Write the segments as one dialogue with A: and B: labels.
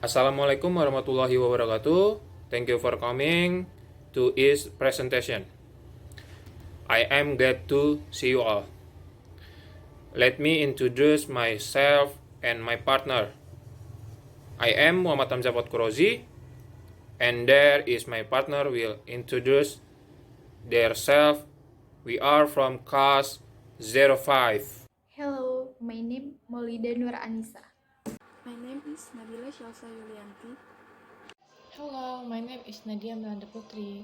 A: Assalamualaikum warahmatullahi wabarakatuh. Thank you for coming to this presentation. I am glad to see you all. Let me introduce myself and my partner. I am Muhammad Hamzah Kurozi, and there is my partner will introduce themselves. We are from class 05.
B: Hello, my name Maulida Nur Anissa.
C: My name is Nabila Shalsa Yulianti.
D: Hello, my name is Nadia Melanda Putri.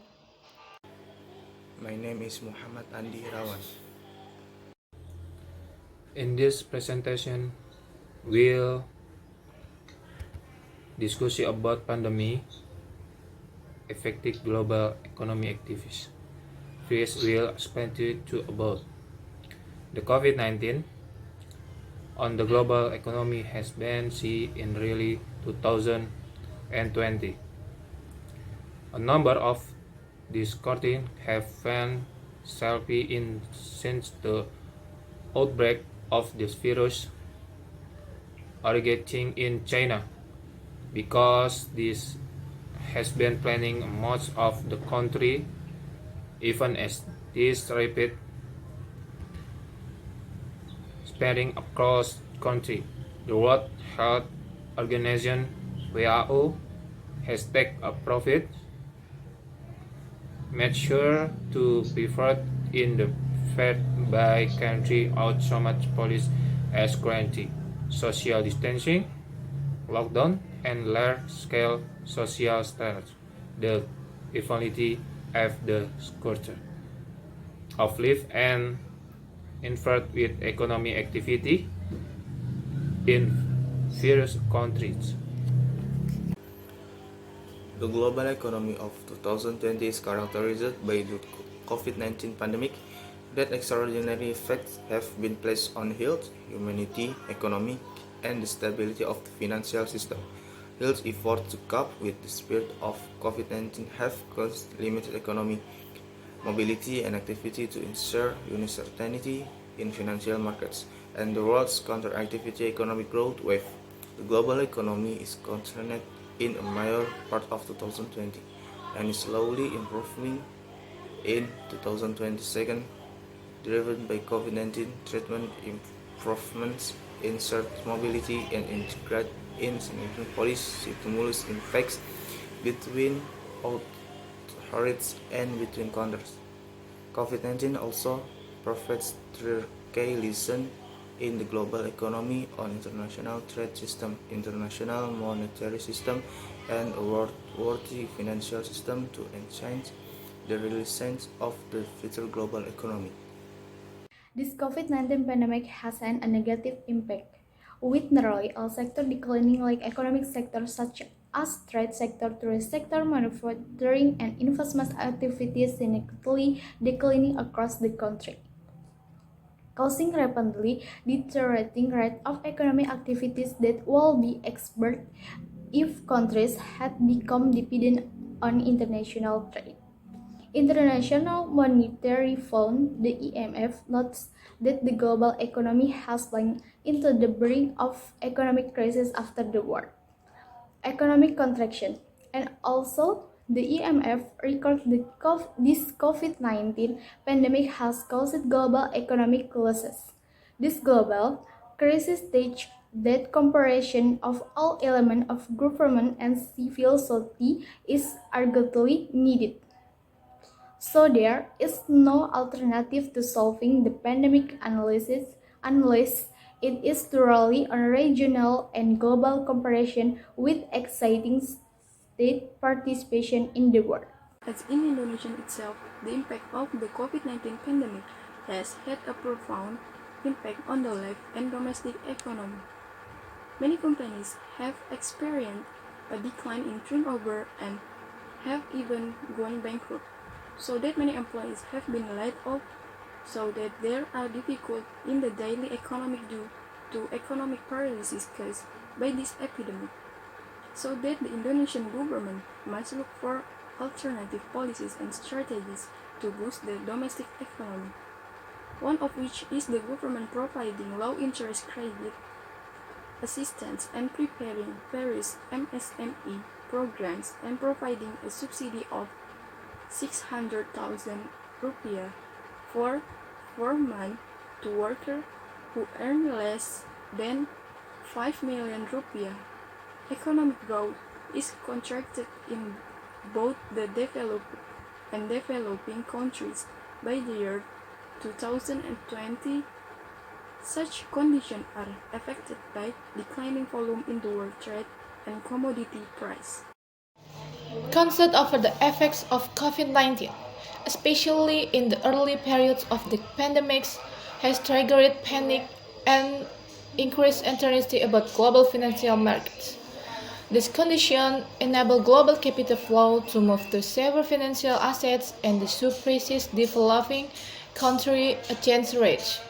E: My name is Muhammad Andi Rawan.
A: In this presentation, we'll discuss about pandemic affecting global economic activities. First, we'll explain to you about the COVID-19 on the global economy has been seen in really 2020. A number of these countries have found selfie in since the outbreak of this virus originating in China, because this has been planning much of the country, even as this rapid spreading across country. The World Health Organization WHO has taken a profit measure to pivot in the Fed by country out so much police as quarantine, social distancing, lockdown, and large-scale social standards. The equality of the culture of life and invert with economic activity in various countries.
E: The global economy of 2020 is characterized by the COVID-19 pandemic that extraordinary effects have been placed on health, humanity, economy, and the stability of the financial system. Health efforts to cope with the spread of COVID-19 have caused limited economic mobility and activity to ensure uncertainty in financial markets and the world's counter-activity economic growth wave. The global economy is constrained in a major part of 2020 and is slowly improving in 2022, driven by COVID-19 treatment improvements in surge mobility and integrate in significant policy stimulus impacts between authorities and between countries. COVID-19 also provides key lessons in the global economy on international trade system, international monetary system, and a worthy financial system to enhance the resilience of the future global economy.
B: This COVID-19 pandemic has had a negative impact, with nearly all sectors declining, like economic sectors such as trade sector, tourist sector, manufacturing, and investment activities significantly declining across the country, causing rapidly deteriorating rate of economic activities that will be expert if countries had become dependent on international trade. International Monetary Fund, the IMF, notes that the global economy has been into the brink of economic crisis after the war, economic contraction, and also the IMF records this COVID-19 pandemic has caused global economic losses. This global crisis stage that cooperation of all elements of government and civil society is urgently needed. So there is no alternative to solving the pandemic analysis unless it is thoroughly on regional and global comparison with exciting state participation in the world.
C: As in Indonesia itself, the impact of the COVID-19 pandemic has had a profound impact on the life and domestic economy. Many companies have experienced a decline in turnover and have even gone bankrupt, so that many employees have been laid off, so that there are difficulties in the daily economic due to economic paralysis caused by this epidemic, so that the Indonesian government must look for alternative policies and strategies to boost the domestic economy, one of which is the government providing low interest credit assistance and preparing various MSME programs and providing a subsidy of 600,000 rupiah for 4 months to workers who earn less than 5 million rupiah. Economic growth is contracted in both the developed and developing countries by the year 2020. Such conditions are affected by declining volume in the world trade and commodity price.
D: Concern over the effects of COVID-19, especially in the early periods of the pandemic, has triggered panic and increased uncertainty about global financial markets. This condition enabled global capital flow to move to safer financial assets and the suppresses developing country exchange rates.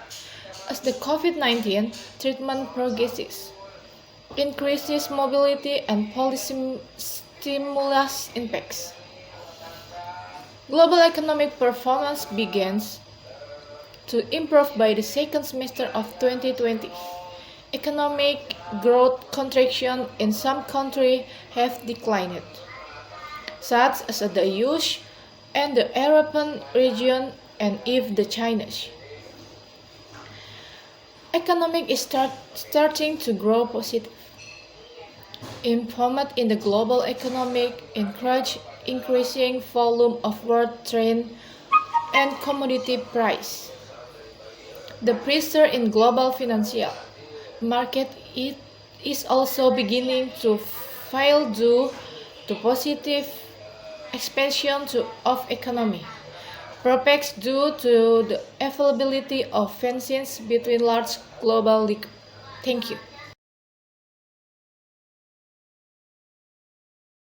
D: As the COVID-19 treatment progresses, increases mobility and policy stimulus impacts. Global economic performance begins to improve by the second semester of 2020. Economic growth contraction in some countries have declined, such as the US and the European region and even the China. Economic is starting to grow positive. Improvement in the global economic encourage increasing volume of world trade and commodity price. The pressure in global financial market is also beginning to fail due to positive expansion of economy. Prospects due to the availability of financing between large global. Thank you.